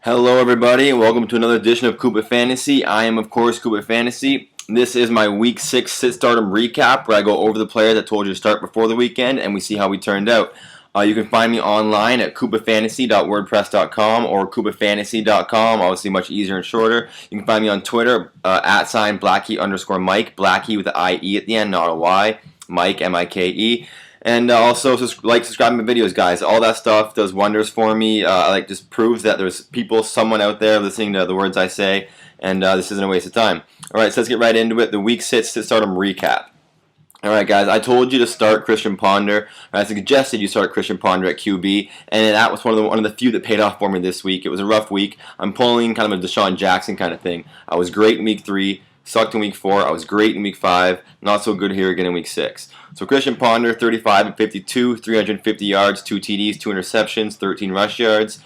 Hello everybody and welcome to another edition of Koopa Fantasy. I am of course Koopa Fantasy. This is my week 6 sit stardom recap where I go over the players I told you to start before the weekend and we see how we turned out. You can find me online at koopafantasy.wordpress.com or koopafantasy.com, obviously much easier and shorter. You can find me on Twitter @Blackie_Mike, Blackie with an IE at the end, not a Y, Mike, M-I-K-E. And also, subscribe to my videos, guys. All that stuff does wonders for me. Just proves that there's someone out there listening to the words I say, and this isn't a waste of time. All right, so let's get right into it. The week 6 sit stardom recap. All right, guys, I told you to start Christian Ponder. I suggested you start Christian Ponder at QB, and that was one of the few that paid off for me this week. It was a rough week. I'm pulling kind of a Deshaun Jackson kind of thing. I was great in week 3. Sucked in week 4. I was great in week 5. Not so good here again in week 6. So Christian Ponder, 35 and 52, 350 yards, 2 TDs, 2 interceptions, 13 rush yards.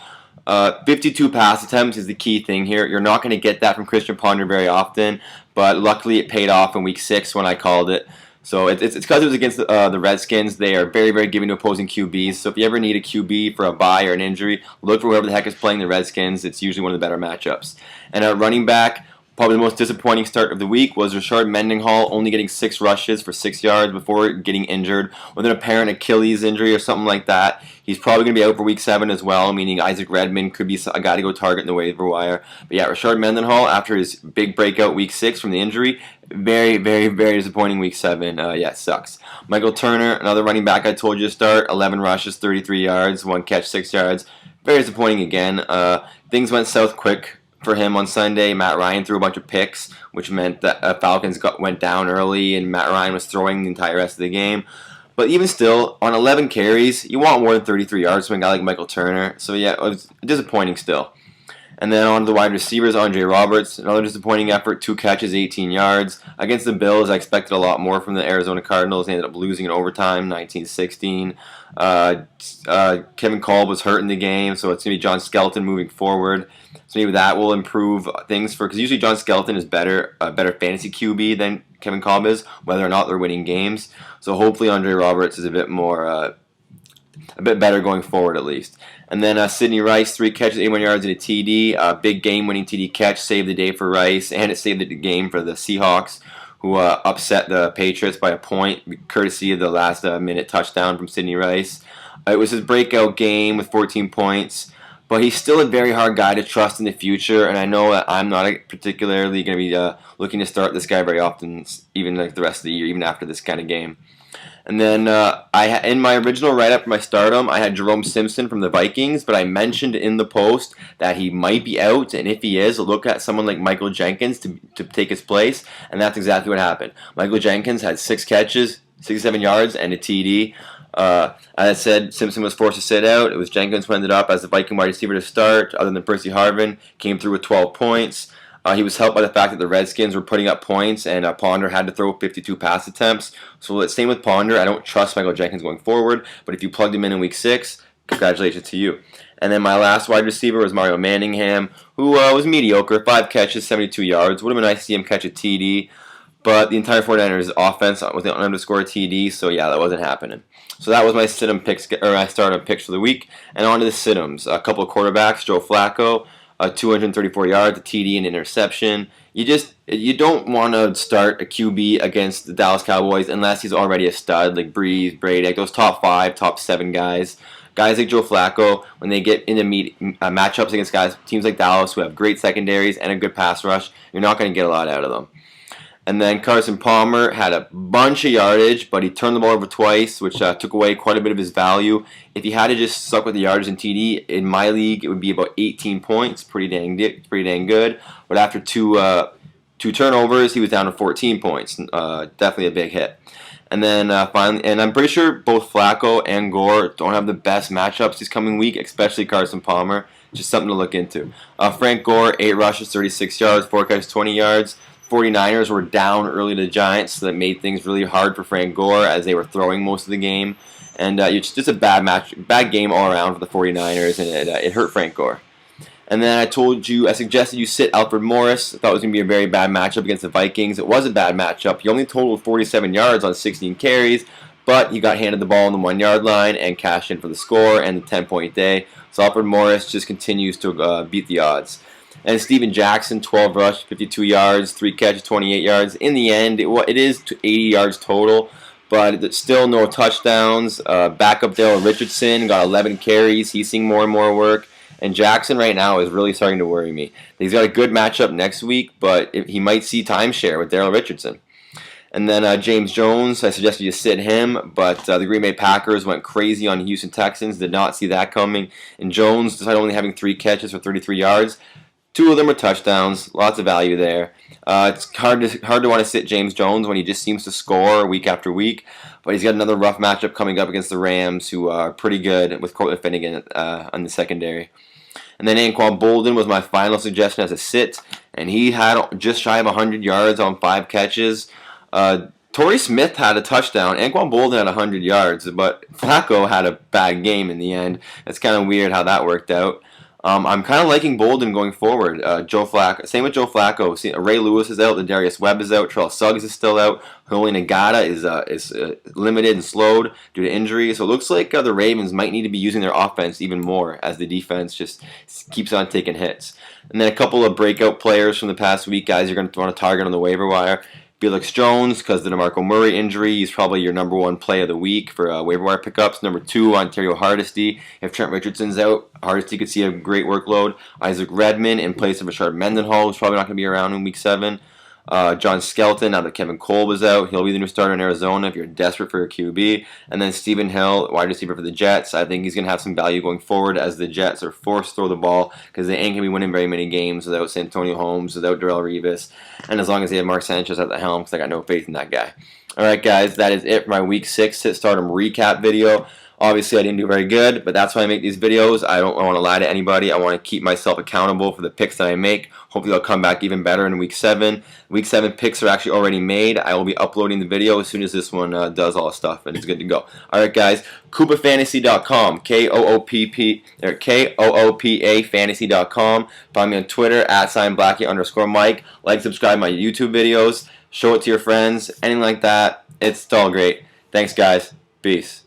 52 pass attempts is the key thing here. You're not going to get that from Christian Ponder very often, but luckily it paid off in week 6 when I called it. So it's because it was against the Redskins. They are very, very giving to opposing QBs. So if you ever need a QB for a bye or an injury, look for whoever the heck is playing the Redskins. It's usually one of the better matchups. And at running back, probably the most disappointing start of the week was Rashard Mendenhall only getting 6 rushes for 6 yards before getting injured with an apparent Achilles injury or something like that. He's probably going to be out for week 7 as well, meaning Isaac Redmond could be a guy to go target in the waiver wire. But yeah, Rashard Mendenhall, after his big breakout week 6 from the injury, very, very, very disappointing week 7. Yeah, sucks. Michael Turner, another running back I told you to start, 11 rushes, 33 yards, 1 catch, 6 yards. Very disappointing again. Things went south quick for him on Sunday. Matt Ryan threw a bunch of picks, which meant that Falcons went down early, and Matt Ryan was throwing the entire rest of the game. But even still, on 11 carries, you want more than 33 yards from a guy like Michael Turner. So yeah, it was disappointing still. And then on to the wide receivers, Andre Roberts, another disappointing effort, 2 catches, 18 yards. Against the Bills, I expected a lot more from the Arizona Cardinals. They ended up losing in overtime, 19-16. Kevin Kolb was hurt in the game, so it's going to be John Skelton moving forward. So maybe that will improve things because usually John Skelton is a better fantasy QB than Kevin Kolb is, whether or not they're winning games. So hopefully Andre Roberts is a bit better going forward at least. And then Sidney Rice, 3 catches, 81 yards and a TD. Big game-winning TD catch, saved the day for Rice, and it saved the game for the Seahawks, who upset the Patriots by a point, courtesy of the last-minute touchdown from Sidney Rice. It was his breakout game with 14 points, but he's still a very hard guy to trust in the future, and I know that I'm not particularly going to be looking to start this guy very often, even like the rest of the year, even after this kind of game. And then in my original write-up for my stardom, I had Jerome Simpson from the Vikings, but I mentioned in the post that he might be out, and if he is, look at someone like Michael Jenkins to take his place, and that's exactly what happened. Michael Jenkins had 6 catches, 67 yards, and a TD. As I said, Simpson was forced to sit out. It was Jenkins who ended up as the Viking wide receiver to start, other than Percy Harvin, came through with 12 points. He was helped by the fact that the Redskins were putting up points, and Ponder had to throw 52 pass attempts. So same with Ponder. I don't trust Michael Jenkins going forward, but if you plugged him in week 6, congratulations to you. And then my last wide receiver was Mario Manningham, who was mediocre, 5 catches, 72 yards. Would have been nice to see him catch a TD, but the entire 49ers offense was on him to score a TD, so yeah, that wasn't happening. So that was my sit-em picks, or my start-em picks for the week. And on to the sit-ems. A couple of quarterbacks, Joe Flacco, 234 yards, a TD, and interception. You don't want to start a QB against the Dallas Cowboys unless he's already a stud, like Breeze, Brady, like those top 5, top 7 guys. Guys like Joe Flacco, when they get into matchups against teams like Dallas who have great secondaries and a good pass rush, you're not going to get a lot out of them. And then Carson Palmer had a bunch of yardage, but he turned the ball over twice, which took away quite a bit of his value. If he had to just suck with the yardage and TD, in my league, it would be about 18 points. Pretty dang good. But after two turnovers, he was down to 14 points. Definitely a big hit. And then finally, and I'm pretty sure both Flacco and Gore don't have the best matchups this coming week, especially Carson Palmer. Just something to look into. Frank Gore, 8 rushes, 36 yards, 4 catches, 20 yards. 49ers were down early to the Giants, so that made things really hard for Frank Gore as they were throwing most of the game. And it's just a bad game all around for the 49ers, and it hurt Frank Gore. And then I suggested you sit Alfred Morris. I thought it was going to be a very bad matchup against the Vikings. It was a bad matchup. He only totaled 47 yards on 16 carries, but he got handed the ball on the 1-yard line and cashed in for the score and the 10-point day. So Alfred Morris just continues to beat the odds. And Steven Jackson, 12 rush, 52 yards, 3 catches, 28 yards. In the end, it is 80 yards total, but still no touchdowns. Backup Daryl Richardson got 11 carries. He's seeing more and more work. And Jackson right now is really starting to worry me. He's got a good matchup next week, but he might see timeshare with Daryl Richardson. And then James Jones, I suggested you sit him, but the Green Bay Packers went crazy on Houston Texans. Did not see that coming. And Jones, despite only having 3 catches for 33 yards, 2 of them were touchdowns. Lots of value there. It's hard to want to sit James Jones when he just seems to score week after week. But he's got another rough matchup coming up against the Rams, who are pretty good with Cortland Finnegan on the secondary. And then Anquan Boldin was my final suggestion as a sit, and he had just shy of 100 yards on 5 catches. Torrey Smith had a touchdown. Anquan Boldin had 100 yards, but Flacco had a bad game in the end. It's kind of weird how that worked out. I'm kind of liking Boldin going forward. Same with Joe Flacco. Ray Lewis is out. Darius Webb is out. Terrell Suggs is still out. Holy Nagata is limited and slowed due to injury. So it looks like the Ravens might need to be using their offense even more as the defense just keeps on taking hits. And then a couple of breakout players from the past week, guys, you're going to want to target on the waiver wire. Felix Jones, because of the DeMarco Murray injury, he's probably your number 1 play of the week for waiver wire pickups. Number 2, Ontario Hardesty. If Trent Richardson's out, Hardesty could see a great workload. Isaac Redman in place of Rashard Mendenhall, who's probably not going to be around in week 7. John Skelton, now that Kevin Kolb is out, he'll be the new starter in Arizona if you're desperate for your QB. And then Stephen Hill, wide receiver for the Jets. I think he's going to have some value going forward as the Jets are forced to throw the ball because they ain't going to be winning very many games without Santonio Holmes, without Darrelle Revis, and as long as they have Mark Sanchez at the helm, because I got no faith in that guy. All right, guys, that is it for my Week 6 Sit Stardom recap video. Obviously, I didn't do very good, but that's why I make these videos. I don't want to lie to anybody. I want to keep myself accountable for the picks that I make. Hopefully, I'll come back even better in Week 7. Week 7 picks are actually already made. I will be uploading the video as soon as this one does all the stuff, and it's good to go. All right, guys, KoopaFantasy.com, K-O-O-P-A Fantasy.com. Find me on Twitter, @Blackie_Mike. Like, subscribe to my YouTube videos. Show it to your friends, anything like that. It's all great. Thanks, guys. Peace.